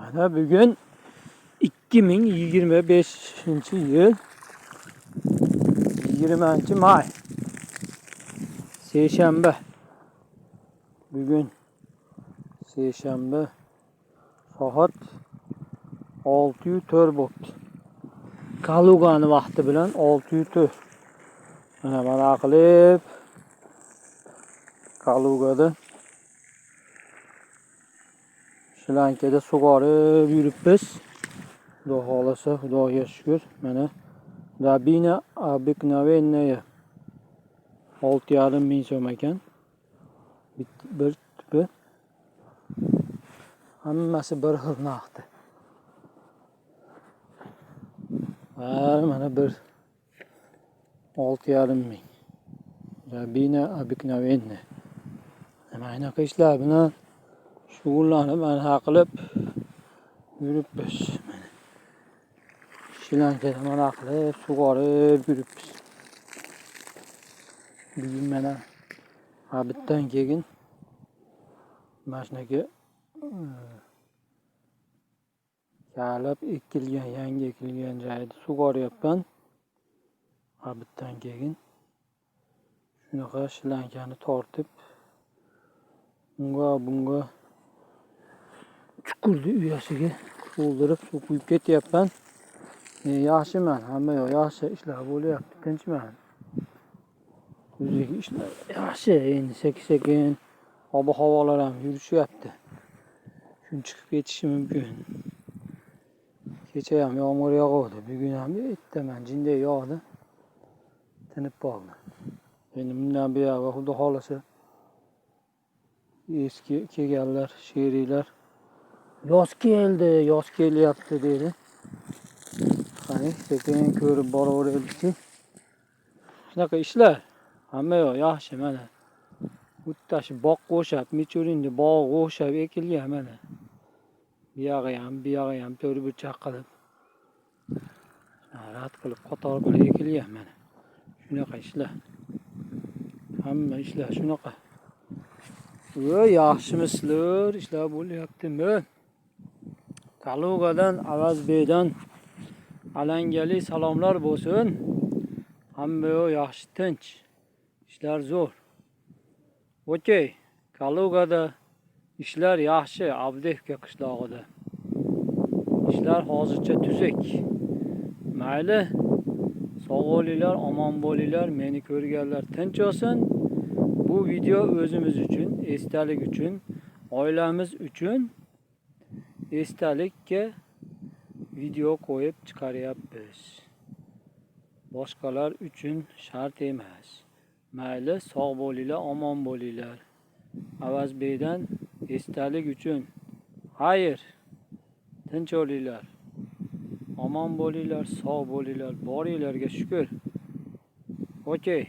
Mana bugün 2025-yil 20-may seshanba. Bugün seshanba soat 6:04 bo'pti. Kalugani vaqti bilan 6:04. Mana qilib Kalugada Shrilankada sug'orib yuribmiz. Xudo xolasa, Xudoga shukr. Mana Rabina обыкновенная 6,5 ming so'm ekan. Bir tupi. Hammasi bir xil narxda. Mana bir 6,5 ming. Rabina обыкновенная. Mana ishlar bilan shug'ullanib, mana qilib yuribmiz. Shrilankada mana qilib sug'orib yuribmiz. Bugun mana habitdan keyin mashinaga kalab ekilgan, yangi ekilgan joyda sug'oryapman. Habitdan keyin shunaqa shrilankani tortib bunga chuqurni uyasiga to'ldirib suv quyib ketyapman. Yaxshiman, hamma yoq yaxshi ishlar bo'lyapti, tinchman. O'ziki ishlar yaxshi, endi sekin-sekin ob-havolar ham yurishyapti. Kun chiqib ketishi mumkin. Kecha ham yomg'ir yog'di, bugun ham ertaman jinday yog'di. Tinib qoldi. Endi bundan buyog'i Xudo xolasa eski kelganlar, sheriklar yoz keldi, yoz kelyapti dedi. Qani sekin ko'rib boraveraylik. Shunaqa ishlar. Hamma yoq yaxshi mana. Uttashi boqqa o'xshab, Michurinni bog'ga o'xshab ekilgan mana. Bu yog'i ham to'ri burchaq qilib. Rad qilib qator qilib ekilgan mana. Shunaqa ishlar. Hamma ishlar shunaqa. Yaxshimisizlar? Ishlar bo'lyaptimi? Kalugadan, Avazbeydan alangali salomlar bo'lsin. Hamma yaxshi, tinch. Ishlar zo'r. Okey. Kalugada ishlar yaxshi, Avdevka qishlog'ida. Ishlar hozircha tuzak. Mayli. Sog' bo'linglar, omon bo'linglar. Meni ko'rganlar tinch olsin. Bu video o'zimiz uchun, esdalik uchun, oilamiz uchun esdalikka video qo'yib chiqaryapmiz. Boshqalar uchun shart emas. Mayli, sog' bo'linglar, omon bo'linglar. Avazbeydan esdalik uchun. Xayr. Tinch bo'linglar. Omon bo'linglar, sog' bo'linglar. Boringlarga shukr. Okey.